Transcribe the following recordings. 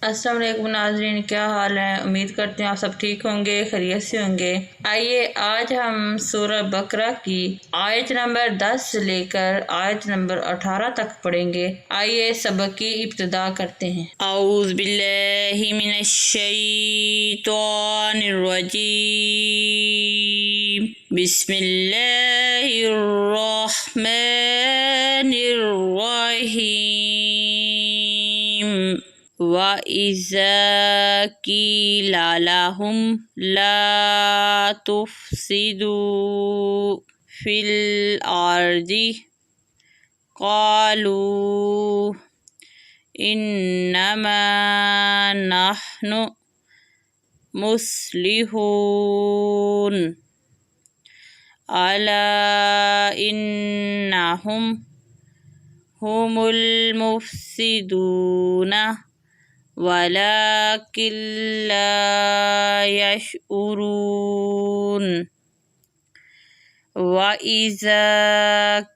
अस्सलाम वालेकुम नाज़रीन, क्या हाल है। उम्मीद करते हैं आप सब ठीक होंगे, खैरियत से होंगे। आइए आज हम सूरह बकरा की आयत नंबर 10 से लेकर आयत नंबर 18 तक पढ़ेंगे। आइए सबक की इब्तिदा करते हैं। औज़ु बिल्लाहि मिनश शैतानिर रजीम। बिस्मिल्लाहिर रहमानिर रहीम। व इज़ा क़ीला लहुम ला तुफ़सिदू फ़िल अर्ज़ि क़ालू इन्नमा नहनु मुस्लिहून अला इन्नहुम हुमुल मुफ़सिदून वलाकिन ला यशउरून। व इज़ा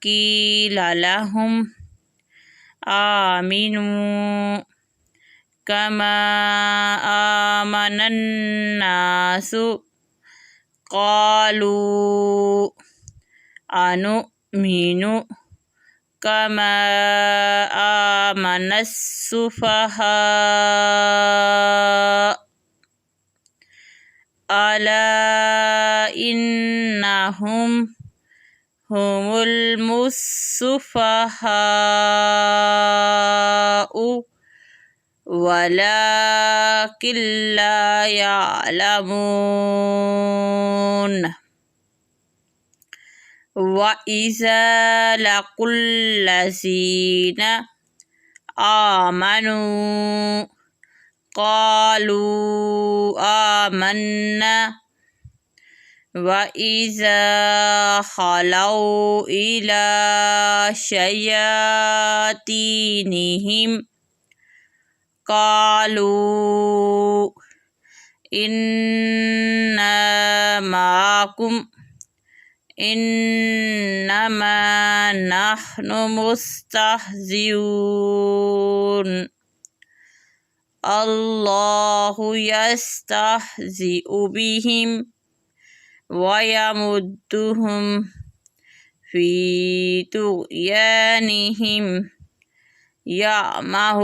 क़ीला लहुम आमिनू कमा आमनन नासु क़ालू अनुमिनु कमा आमनस सुफ़हा अला इन्नहुम हुमुल मुस्सुफ़हाउ वलाकिन ला यअलमून। व इज़ा लक़ुल्लज़ीना आमनू क़ालू आमन्ना व इज़ा ख़लौ इला शयातीनिहिम क़ालू इन्ना माकुम इन्नमा नहनु मुस्तहज़िऊन। अल्लाहु यस्तहज़िउ बिहिम व यमुद्दुहुम फ़ी तुग़यानिहिम यअमहून।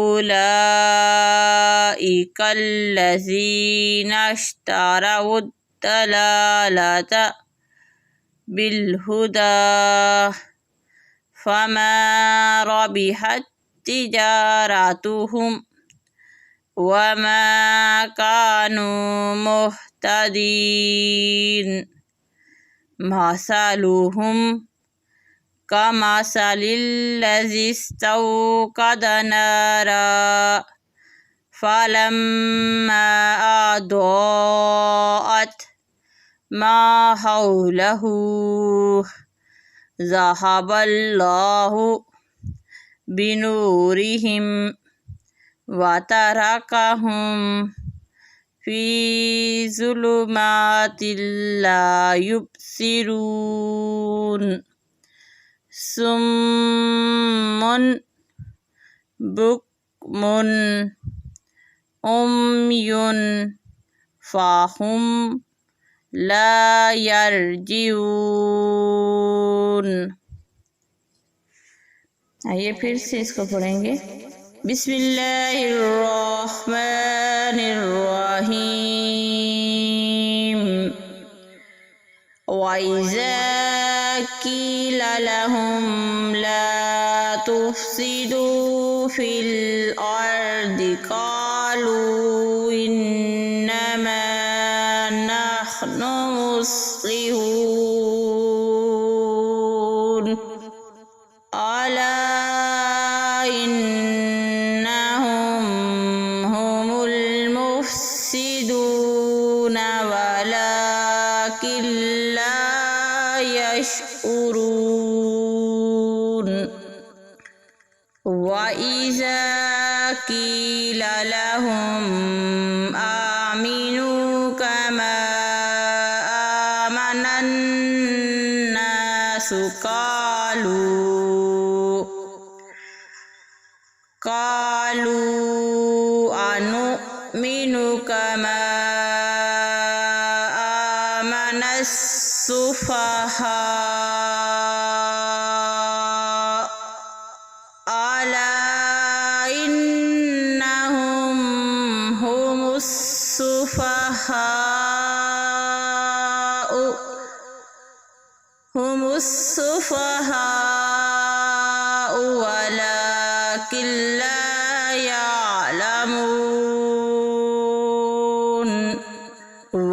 उलाइकल्लज़ीना इश्तरवुद दलालता बिलहुदा फमा रबिहत तिजारतुहुम वमा कानू मुहतदीन। मसलुहुम कमसलिल्लज़ी इस्तौक़दा नारा फलम्मा अज़ाअत मा हौलहु ज़हबल्लाहु बिनूरिहिम व तरकहुम फ़ी ज़ुलुमातिन ला युबसिरून। सुम्मुन बुक्मुन उम्युन फ़हुम ला यरजिऊन। आइए फिर से इसको पढ़ेंगे। बिस्मिल्लाहिर्रहमानिर्रहीम। वइज़ा क़ीला लहुम ला तुफ़सिदू फ़िल अर्दि क़ालू इन्नमा नहनु मुस्लिहून अला इन्नहुम हुमुल मुफ़सिदून वलाकिन ला यशउरून। व इज़ा क़ीला लहुम आमिनू कमा आमनन नासु क़ालू कालू अनुमिनु कमा आमनस्सुफहा अला इन्नहुम हुमुस्सुफहा वलाकिन ला यअलमून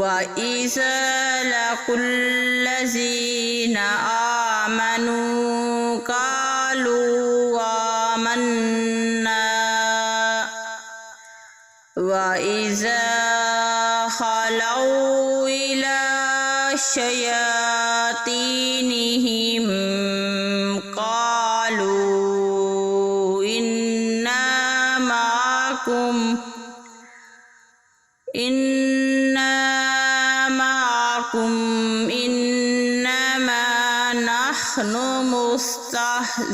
वइज़ा लक़ुल्लज़ीना आमनू क़ालू आमन्ना वइज़ा ख़लौ इला शयातीनिहिम क़ालू इन्ना मअकुम इन्नमा नहनु मुस्तहज़िऊन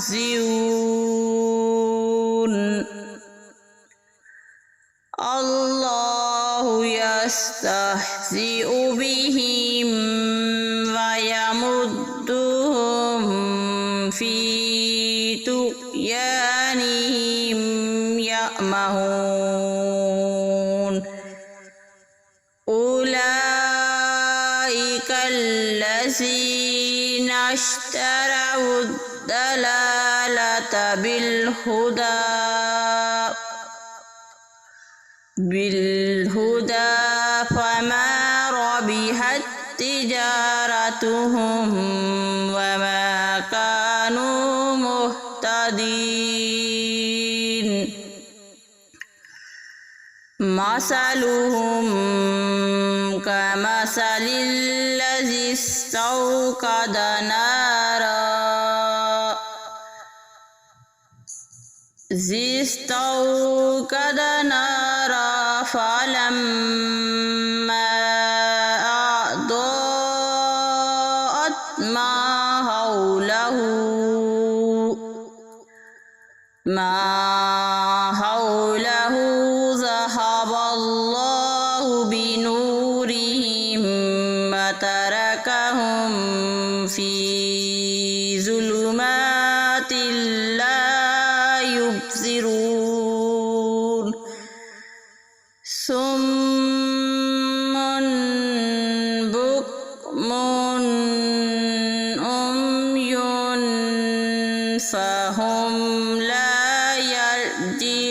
अल्लाहु यस्तहज़िउ बिहिम वयमुद्दुहुम फ़ी तुग़यानिहिम यअमहून उलाइकल्लज़ीना इश्तरवुद्दलालता बिलहुदा फमा रबिहत तिजारतुहुम वमा कानू मुहतदीन मसलुहुम कमसलिल्लज़ी इस्तौक़दा नारा फलम्मा अضاءت ما حوله ذهب الله بنورهم وتركهم في ظلمات لا يبصرون صم بكم عمي فهم لا يرجعون।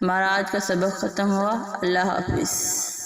हमारा आज का सबक ख़त्म हुआ। अल्लाह हाफिज़।